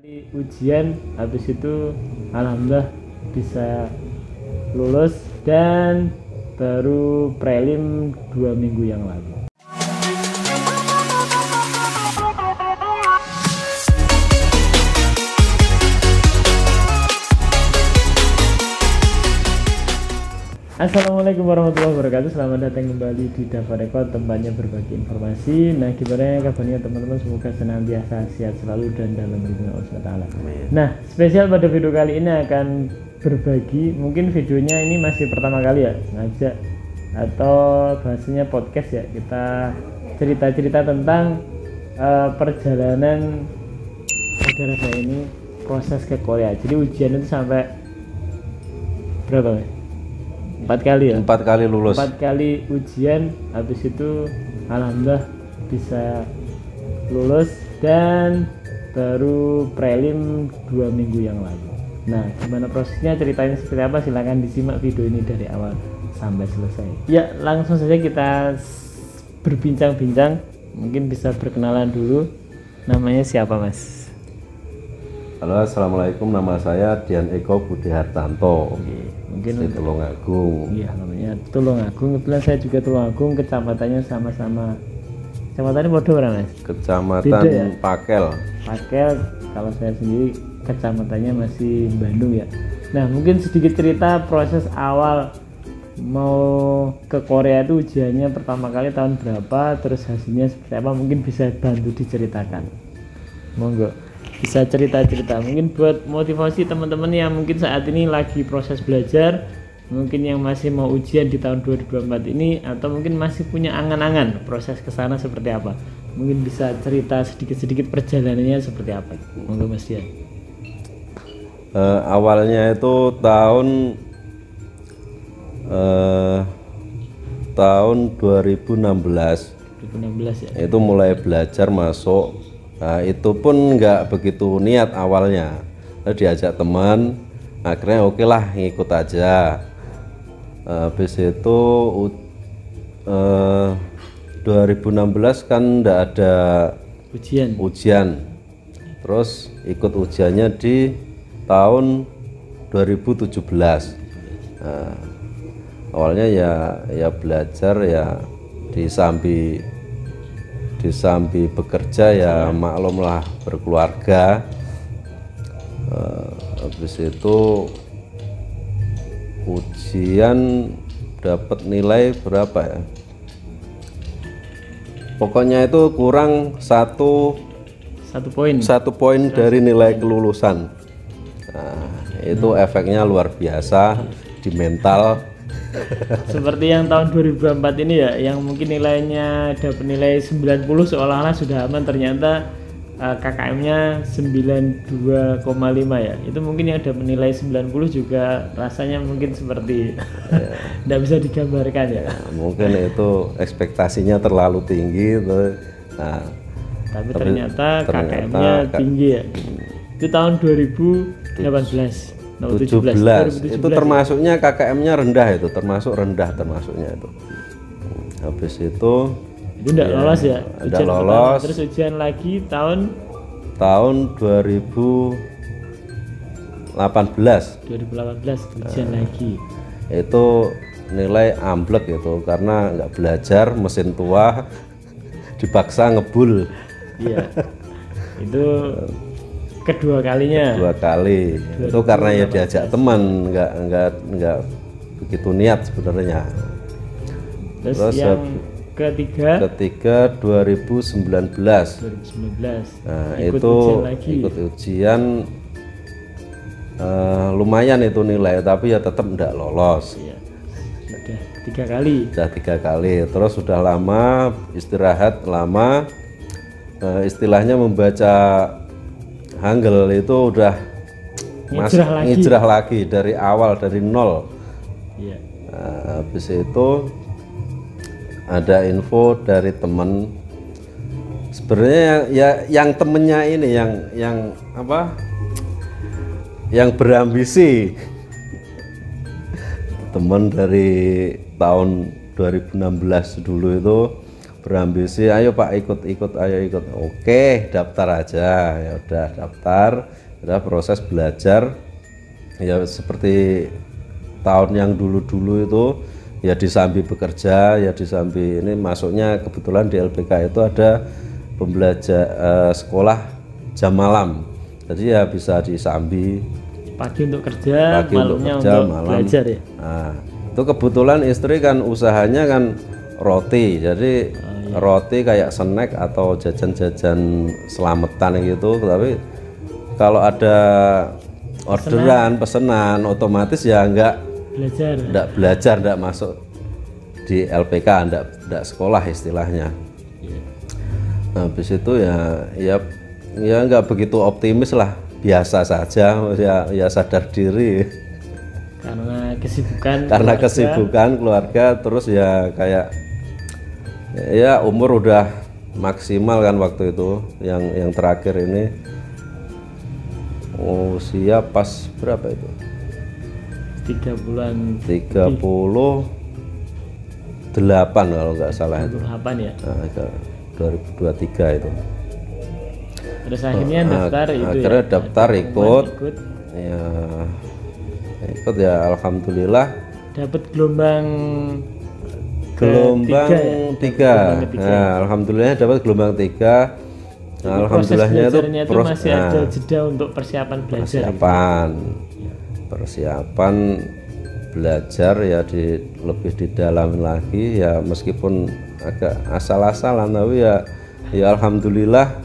Ujian habis itu alhamdulillah bisa lulus dan baru prelim 2 minggu yang lalu. Assalamualaikum warahmatullahi wabarakatuh. Selamat datang kembali di Dava Record, tempatnya berbagi informasi. Nah, gimana kabarnya teman-teman? Semoga senantiasa sehat selalu dan dalam lindungan Allah SWT. Nah, spesial pada video kali ini akan berbagi, mungkin videonya ini masih pertama kali ya ngajak atau bahasanya podcast ya. Kita cerita-cerita tentang perjalanan saudara saya ini proses ke Korea. Jadi ujian itu sampai berapa ya? 4 kali ya? 4 kali lulus. 4 kali ujian, habis itu alhamdulillah bisa lulus dan baru prelim 2 minggu yang lalu. Nah, gimana prosesnya, ceritanya seperti apa? Silahkan disimak video ini dari awal sampai selesai. Ya, langsung saja kita berbincang-bincang. Mungkin bisa perkenalan dulu. Namanya siapa, Mas? Halo, assalamualaikum. Nama saya Dian Eko Budi Hartanto. Mungkin di Tulungagung. Iya, namanya Tulungagung. Kebetulan saya juga Tulungagung, kecamatannya sama-sama. Kecamatannya bodoh berapa, Mas? Kecamatan ya? Pakel. Pakel. Kalau saya sendiri kecamatannya masih Bandung ya. Nah, mungkin sedikit cerita proses awal mau ke Korea itu ujiannya pertama kali tahun berapa, terus hasilnya seperti apa, mungkin bisa bantu diceritakan. Monggo. Bisa cerita-cerita mungkin buat motivasi teman-teman yang mungkin saat ini lagi proses belajar, mungkin yang masih mau ujian di tahun 2024 ini, atau mungkin masih punya angan-angan proses kesana seperti apa, mungkin bisa cerita sedikit-sedikit perjalanannya seperti apa. Monggo Mas Dian. Awalnya itu tahun 2016 ya. Itu mulai belajar masuk. Nah, itu pun nggak begitu niat awalnya. Diajak teman, akhirnya oke lah ngikut aja. Habis itu 2016 kan nggak ada ujian. Terus ikut ujiannya di tahun 2017. Nah, awalnya ya belajar ya di sambil bekerja ya maklumlah berkeluarga. Habis itu ujian dapat nilai berapa ya, pokoknya itu kurang satu poin dari nilai kelulusan. Nah, itu efeknya luar biasa di mental. Seperti yang tahun 2024 ini ya, yang mungkin nilainya dapat nilai 90 seolah-olah sudah aman, ternyata KKM-nya 92,5 ya. Itu mungkin yang dapat nilai 90 juga rasanya mungkin seperti tidak bisa digambarkan ya. Mungkin itu ekspektasinya terlalu tinggi. Nah, tapi ternyata KKM-nya tinggi ya. Itu tahun 2018. 17 itu termasuknya KKM-nya rendah, itu termasuknya itu. Habis itu enggak lolos ya, ujian lolos. Terus ujian lagi tahun 2018 ujian lagi. Itu nilai amblek itu karena nggak belajar, mesin tua dipaksa ngebul. Iya. Itu kedua kali itu karena ya diajak teman, nggak begitu niat sebenarnya. Terus yang ketiga 2019. Nah, ikut ujian lumayan itu nilai, tapi ya tetap nggak lolos. Iya. Sudah 3 kali. Terus sudah lama istirahat lama, istilahnya membaca Hangul itu udah ngijrah lagi dari awal, dari nol. Iya. Nah, habis itu ada info dari temen. Sebenarnya ya yang temennya ini yang apa? Yang berambisi. Temen dari tahun 2016 dulu itu berambisi, ayo Pak ikut, ayo ikut. Oke, daftar aja. Ya udah daftar, udah proses belajar. Ya seperti tahun yang dulu-dulu itu ya disambi bekerja, ya disambi ini masuknya kebetulan di LPK itu ada pembelajar sekolah jam malam. Jadi ya bisa disambi pagi untuk kerja, malamnya untuk malam. belajar ya. Nah, itu kebetulan istri kan usahanya kan roti, jadi roti kayak snack atau jajan-jajan selamatan gitu. Tapi kalau ada orderan, pesanan, otomatis ya enggak belajar, enggak masuk di LPK, enggak sekolah istilahnya. Nah, habis itu ya enggak begitu optimis lah, biasa saja, ya sadar diri. Karena kesibukan keluarga, terus ya kayak ya umur udah maksimal kan waktu itu, yang terakhir ini usia pas berapa itu? 38 kalau nggak salah itu. 38 ya. Nah, 2023 itu. Terus akhirnya daftar itu. Akhirnya ya, daftar ikut. Ya ikut ya, alhamdulillah. Dapat gelombang tiga. Nah, alhamdulillah dapat gelombang 3. Nah, alhamdulillahnya itu masih ada jeda untuk persiapan belajar. Persiapan belajar ya lebih didalamin lagi ya, meskipun agak asal-asalan tapi ya alhamdulillah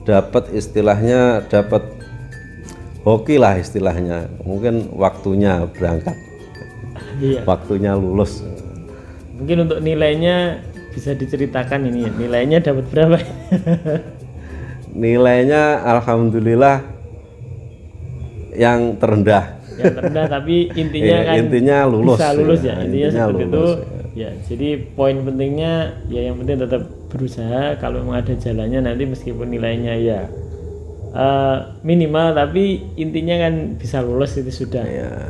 dapat hoki lah istilahnya. Mungkin waktunya berangkat. Iya. Waktunya lulus. Mungkin untuk nilainya bisa diceritakan ini. Nilainya dapat berapa? Nilainya alhamdulillah yang terendah. Yang terendah tapi intinya kan intinya lulus. Bisa lulus ya. Intinya seperti lulus, itu. Ya, jadi poin pentingnya ya yang penting tetap berusaha. Kalau memang ada jalannya nanti meskipun nilainya ya minimal tapi intinya kan bisa lulus, itu sudah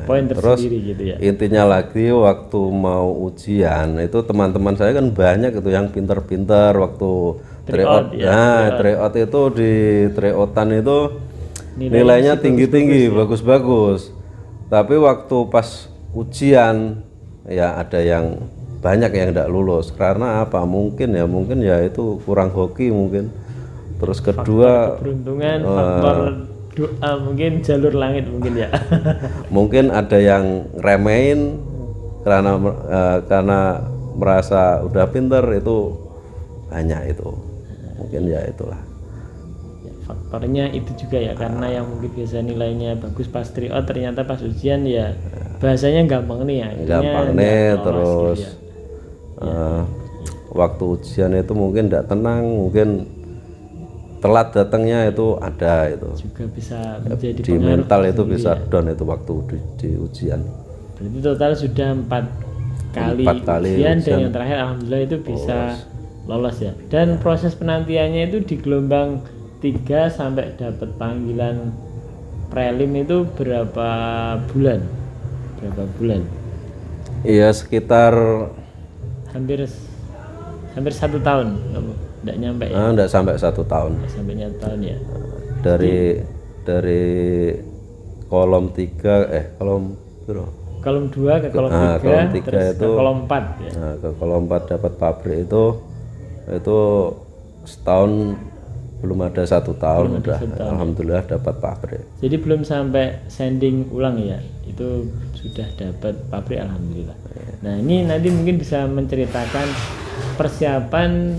poin tersendiri gitu ya. Intinya lagi waktu mau ujian itu teman-teman saya kan banyak itu yang pinter-pinter waktu tryout. Tryout itu di tryoutan itu nilainya tinggi-tinggi, bagus-bagus. Tapi waktu pas ujian ya ada yang banyak yang tidak lulus karena apa? Mungkin ya itu kurang hoki mungkin. Terus kedua faktor keberuntungan, faktor doa, mungkin jalur langit mungkin ya. Mungkin ada yang remehin karena merasa udah pinter, itu banyak itu. Mungkin ya itulah. Ya, faktornya itu juga ya, karena yang mungkin biasa nilainya bagus pas tryout ternyata pas ujian ya bahasanya gampang nih ya. Gampang nih terus gitu ya. Waktu ujian itu mungkin tidak tenang, mungkin telat datangnya itu ada itu. Juga bisa menjadi di mental itu bisa down itu waktu di ujian. Berarti total sudah 4 kali ujian dan yang terakhir alhamdulillah itu bisa lolos ya. Dan proses penantiannya itu di gelombang 3 sampai dapat panggilan prelim itu berapa bulan? Iya, sekitar hampir 1 tahun. Enggak nyampe ya? Enggak sampai 1 tahun. Enggak sampai 1 tahun ya. Dari kolom 3 kolom 2 ke kolom 3, terus itu, ke kolom 4 ya. Nah, ke kolom 4 dapat pabrik itu setahun, belum ada 1 tahun udah alhamdulillah dapat pabrik. Jadi belum sampai sending ulang ya, itu sudah dapat pabrik alhamdulillah. Nah, ini nanti mungkin bisa menceritakan persiapan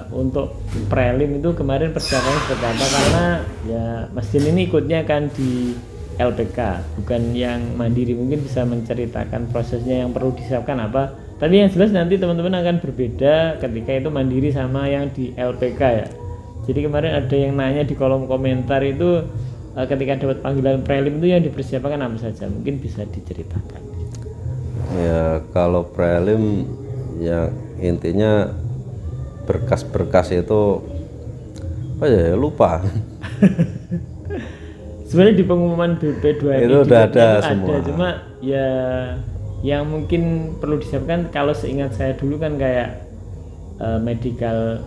untuk prelim itu kemarin persiapannya seperti apa, karena ya Mas Din ini ikutnya kan di LPK bukan yang mandiri, mungkin bisa menceritakan prosesnya yang perlu disiapkan apa. Tapi yang jelas nanti teman-teman akan berbeda ketika itu mandiri sama yang di LPK ya. Jadi kemarin ada yang nanya di kolom komentar itu ketika dapat panggilan prelim itu yang dipersiapkan apa saja, mungkin bisa diceritakan. Ya kalau prelim ya intinya berkas-berkas itu apa ya, lupa. Sebenarnya di pengumuman BP2M itu udah ada semua. Cuma ya yang mungkin perlu disiapkan kalau seingat saya dulu kan kayak medical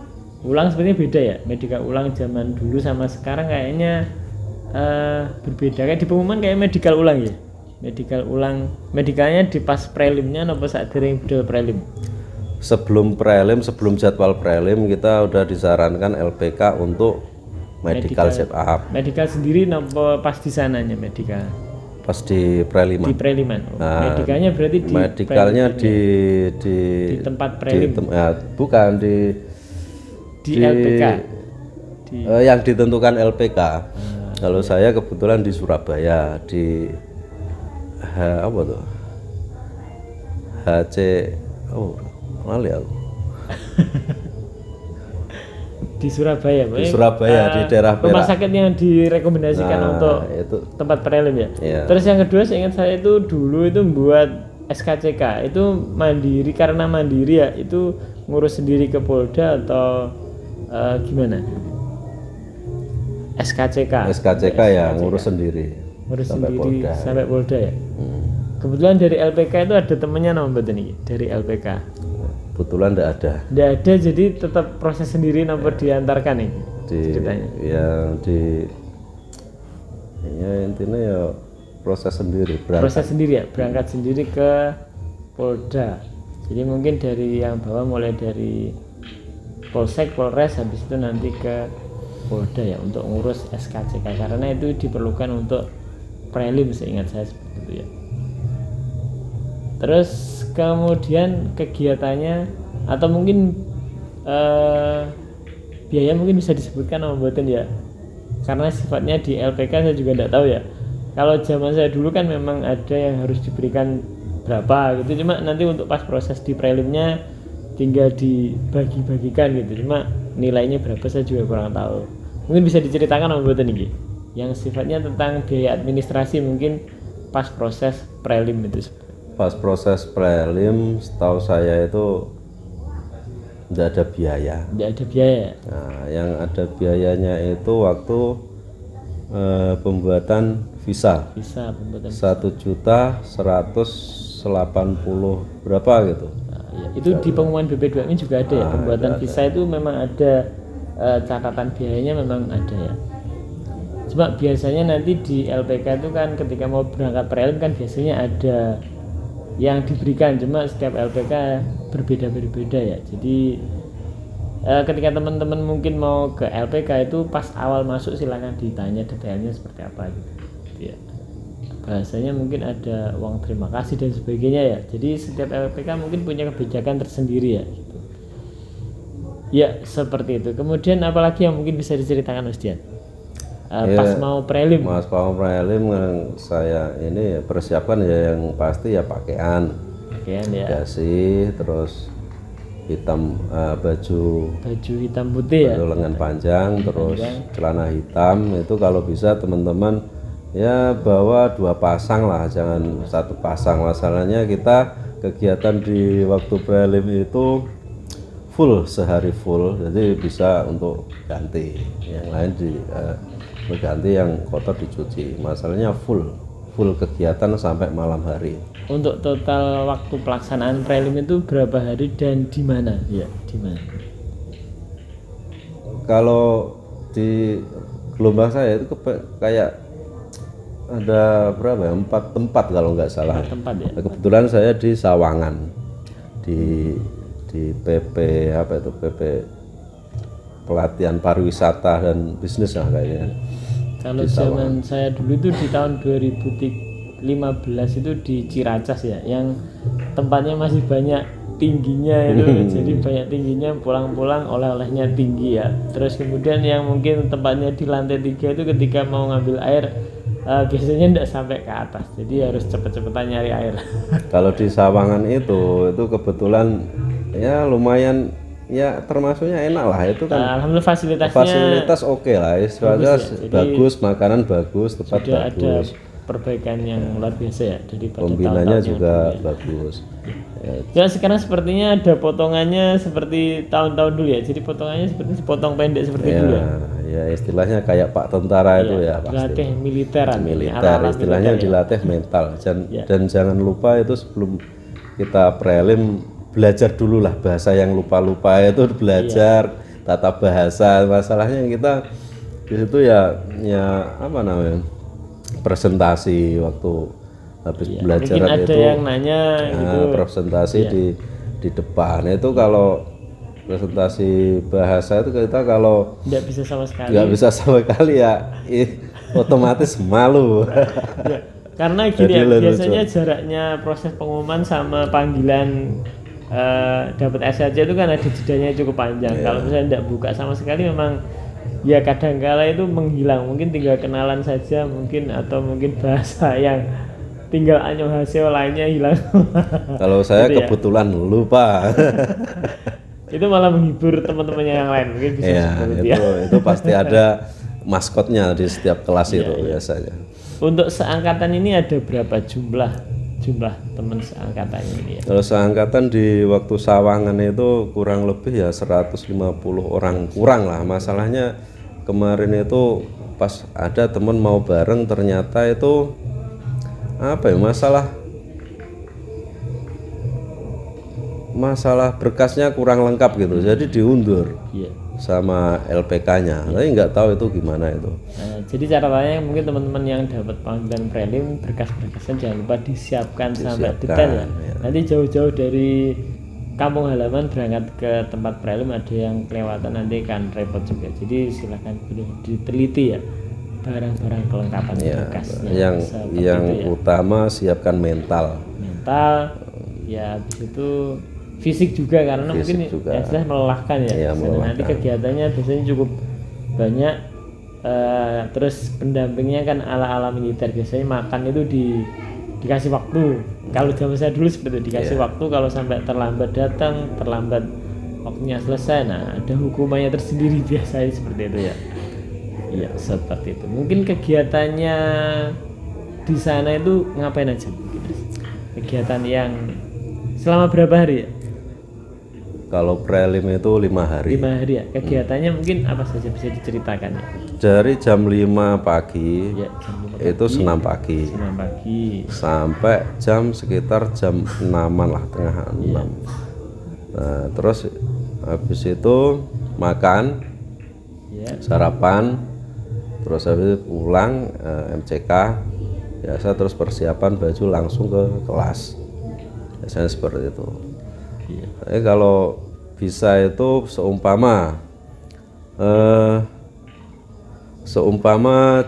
ulang sebenarnya beda ya. Medical ulang zaman dulu sama sekarang kayaknya berbeda. Kayak di pengumuman kayak medical ulang ya. Medical ulang, medicalnya di pas prelimnya apa saat dereng budal prelim? Sebelum prelim, sebelum jadwal prelim kita udah disarankan LPK untuk medical check up. Medical sendiri apa pas di sananya medical? Pas di preliman. Di preliman. Medicalnya berarti di medicalnya di tempat prelim. Bukan di LPK. Yang ditentukan LPK. Kalau saya kebetulan di Surabaya di apa tuh? HC lali aku. Di Surabaya, di Surabaya di daerah rumah sakit yang direkomendasikan untuk itu tempat prelim ya. Iya. Terus yang kedua seingat saya itu dulu itu buat SKCK itu mandiri, karena mandiri ya, itu ngurus sendiri ke Polda atau gimana? SKCK ya ngurus sendiri. Ngurus sendiri sampai Polda ya. Kebetulan dari LPK itu ada temennya nama ini dari LPK. Kebetulan enggak ada. Enggak ada, jadi tetap proses sendiri nomor diantarkan nih ceritanya. Ya intinya ya proses sendiri. Proses sendiri ya, berangkat sendiri ke Polda. Jadi mungkin dari yang bawah mulai dari Polsek, Polres, habis itu nanti ke Polda ya untuk ngurus SKCK, karena itu diperlukan untuk prelim seingat saya seperti itu ya. Terus kemudian kegiatannya atau mungkin biaya mungkin bisa disebutkan sama Mboten ya, karena sifatnya di LPK saya juga tidak tahu ya. Kalau zaman saya dulu kan memang ada yang harus diberikan berapa gitu, cuma nanti untuk pas proses di prelimnya tinggal dibagi-bagikan gitu, cuma nilainya berapa saya juga kurang tahu. Mungkin bisa diceritakan sama Mboten ini yang sifatnya tentang biaya administrasi mungkin pas proses prelim itu. Pas proses prelim setahu saya itu tidak ada biaya. Tidak ada biaya. Nah, yang ada biayanya itu waktu pembuatan visa. Visa pembuatan. 1.180 berapa gitu. Nah, ya. Itu di pengumuman BP2M juga ada ya. Pembuatan visa itu memang ada catatan biayanya memang ada ya. Cuma biasanya nanti di LPK itu kan ketika mau berangkat prelim kan biasanya ada yang diberikan, cuma setiap LPK berbeda-beda ya. Jadi ketika teman-teman mungkin mau ke LPK itu pas awal masuk silakan ditanya detailnya seperti apa gitu ya. Bahasanya mungkin ada uang terima kasih dan sebagainya ya. Jadi setiap LPK mungkin punya kebijakan tersendiri ya gitu. Ya seperti itu. Kemudian apalagi yang mungkin bisa diceritakan Mas Dian? Pas mau prelim. Mas mau prelim saya ini persiapkan ya yang pasti ya pakaian ya. Dasi, terus hitam baju hitam putih ya. Lengan panjang, terus celana hitam. Itu kalau bisa teman-teman ya bawa 2 pasang lah, jangan 1 pasang. Masalahnya kita kegiatan di waktu prelim itu full, sehari full, jadi bisa untuk ganti yang lain berganti, yang kotor dicuci. Masalahnya full kegiatan sampai malam hari. Untuk total waktu pelaksanaan prelim itu berapa hari dan di mana? Ya, di mana? Kalau di gelombang saya itu kayak ada berapa ya? 4 tempat kalau nggak salah. 4 tempat ya. Kebetulan saya di Sawangan, di PP apa itu, PP pelatihan pariwisata dan bisnis lah kayaknya. Kalau zaman saya dulu itu di tahun 2015 itu di Ciracas ya, yang tempatnya masih banyak tingginya itu. Jadi banyak tingginya, pulang-pulang oleh-olehnya tinggi ya. Terus kemudian yang mungkin tempatnya di lantai 3 itu ketika mau ngambil air biasanya tidak sampai ke atas, jadi harus cepet-cepetan nyari air. Kalau di Sawangan itu kebetulan ya lumayan ya, termasuknya enak lah itu kan. Alhamdulillah fasilitas oke lah, istilahnya bagus, makanan bagus, tempat sudah bagus, ada perbaikan yang luar biasa ya, jadi pembinanya juga bagus ya. Sekarang sepertinya ada potongannya seperti tahun-tahun dulu ya, jadi potongannya seperti potong pendek seperti dulu ya, istilahnya kayak Pak Tentara itu ya, pasti dilatih militer, istilahnya militer, dilatih mental dan jangan lupa itu sebelum kita prelim belajar dulu lah bahasa yang lupa-lupa itu belajar tata bahasa. Masalahnya kita di situ ya apa namanya presentasi waktu habis belajar mungkin ada itu yang nanya gitu. Presentasi di depan itu kalau presentasi bahasa itu kita kalau nggak bisa sama sekali ya otomatis malu. Ya, karena gini ya, biasanya jaraknya proses pengumuman sama panggilan dapat SLC itu kan ada jedanya cukup panjang. Kalau misalnya tidak buka sama sekali memang ya kadangkala itu menghilang, mungkin tinggal kenalan saja mungkin, atau mungkin bahasa yang tinggal anyo hasil lainnya hilang. Kalau saya gitu kebetulan lupa. Itu malah menghibur teman-temannya yang lain, mungkin bisa seperti itu pasti ada maskotnya di setiap kelas itu biasanya. Untuk seangkatan ini ada berapa jumlah teman seangkatan ini ya? Kalau seangkatan di waktu Sawangan itu kurang lebih ya 150 orang kurang lah. Masalahnya kemarin itu pas ada teman mau bareng ternyata itu apa ya, masalah berkasnya kurang lengkap gitu, jadi diundur sama LPK-nya. Tapi nggak tahu itu gimana itu. Nah, jadi catatannya mungkin teman-teman yang dapat panggilan prelim, berkas-berkasnya jangan lupa disiapkan sampai detail ya. Nanti jauh-jauh dari kampung halaman berangkat ke tempat prelim ada yang kelewatan nanti kan repot juga. Jadi silahkan diteliti ya barang-barang kelengkapan berkasnya. Yang utama siapkan mental ya, habis itu fisik juga, karena mungkin ya sudah melelahkan ya. Nanti kegiatannya biasanya cukup banyak, terus pendampingnya kan ala-ala militer, biasanya makan itu dikasih waktu. Kalau zaman saya dulu seperti itu, dikasih waktu, kalau sampai terlambat datang, terlambat waktunya selesai, nah ada hukumannya tersendiri biasanya seperti itu ya. Iya, seperti itu. Mungkin kegiatannya di sana itu ngapain aja? Kegiatan yang selama berapa hari ya? Kalau prelim itu 5 hari. 5 hari ya. Kegiatannya mungkin apa saja bisa diceritakan ya? Dari jam 5 pagi, itu senam pagi. Sampai sekitar jam 6-an lah, tengah 6. Nah, terus habis itu makan, sarapan, terus habis itu pulang MCK, biasa, terus persiapan baju langsung ke kelas. Biasanya seperti itu. Kalau bisa itu seumpama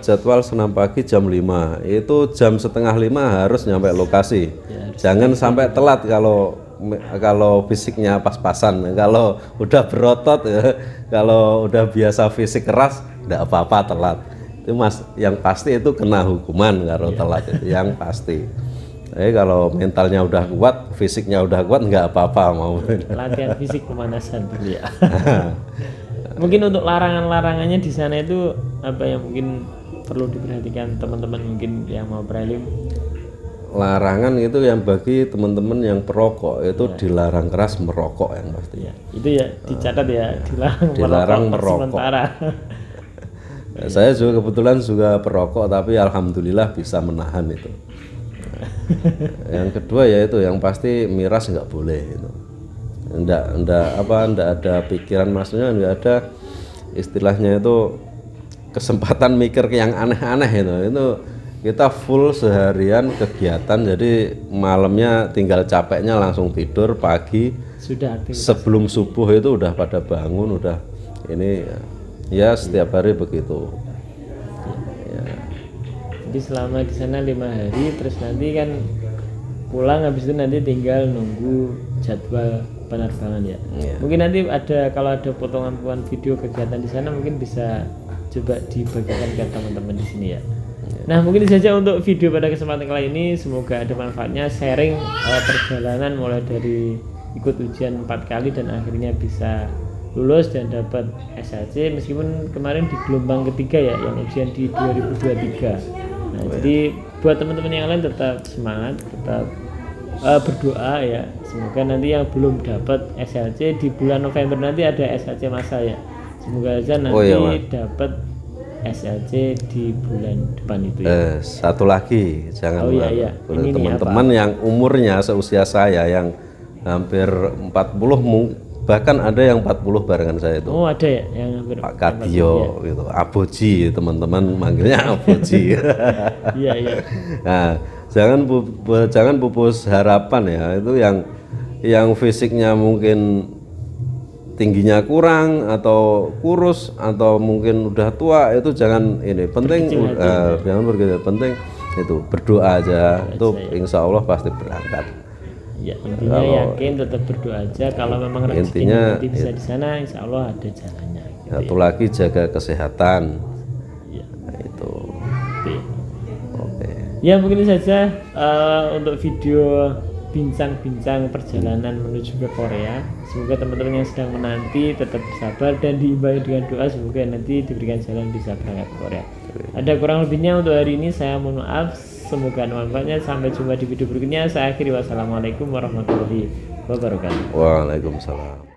jadwal senam pagi jam 5, itu jam setengah 5 harus nyampe lokasi. Jangan sampai telat kalau fisiknya pas-pasan. Kalau udah berotot ya, kalau udah biasa fisik keras enggak apa-apa telat. Itu yang pasti itu kena hukuman kalau telat itu yang pasti. Kalau mentalnya udah kuat, fisiknya udah kuat, nggak apa-apa mau. Latihan fisik pemanasan dulu ya. Mungkin untuk larangan-larangannya di sana itu apa yang mungkin perlu diperhatikan teman-teman mungkin yang mau prelim? Larangan itu yang bagi teman-teman yang perokok itu dilarang keras merokok yang pasti. Itu ya dicatat ya, dilarang merokok. Sementara. Saya juga kebetulan juga perokok, tapi alhamdulillah bisa menahan itu. Yang kedua ya itu yang pasti miras nggak boleh itu. Nggak ada pikiran, maksudnya nggak ada istilahnya itu kesempatan mikir yang aneh-aneh itu kita full seharian kegiatan, jadi malamnya tinggal capeknya langsung tidur, pagi sudah sebelum subuh itu udah pada bangun, udah ini ya setiap hari begitu. Jadi selama di sana 5 hari, terus nanti kan pulang, habis itu nanti tinggal nunggu jadwal penerbangan ya. Mungkin nanti kalau ada potongan video kegiatan di sana mungkin bisa coba dibagikan ke teman-teman di sini ya. Nah, mungkin itu saja untuk video pada kesempatan kali ini. Semoga ada manfaatnya, sharing perjalanan mulai dari ikut ujian 4 kali dan akhirnya bisa lulus dan dapat SLC, meskipun kemarin di gelombang ketiga ya, yang ujian di 2023. Nah, jadi buat teman-teman yang lain tetap semangat, tetap berdoa ya. Semoga nanti yang belum dapat SLC di bulan November nanti ada SLC masa ya. Semoga aja nanti dapat SLC di bulan depan itu ya. Satu lagi, jangan lupa ini teman-teman yang umurnya seusia saya yang hampir 40 bahkan ada yang 40 barengan saya itu. Oh ada ya yang hampir Pak Kadio gitu, Aboji teman-teman manggilnya Aboji. Iya iya. Nah, jangan pupus harapan ya, itu yang fisiknya mungkin tingginya kurang atau kurus atau mungkin udah tua, itu jangan ini, penting jangan begitu, penting itu berdoa aja, itu insya Allah pasti berangkat. Ya, intinya yakin, tetap berdoa aja. Kalau memang rezekinya nanti bisa di sana, insya Allah ada jalannya. Gitu satu lagi jaga kesehatan. Ya. Nah, itu. Oke. Ya mungkin saja untuk video bincang-bincang perjalanan menuju ke Korea. Semoga teman-teman yang sedang menanti tetap bersabar dan diimbangi dengan doa, semoga nanti diberikan jalan bisa berangkat ke Korea. Ada kurang lebihnya untuk hari ini, saya mohon maaf. Semoga manfaatnya. Sampai jumpa di video berikutnya. Saya akhiri, wassalamualaikum warahmatullahi wabarakatuh. Waalaikumsalam.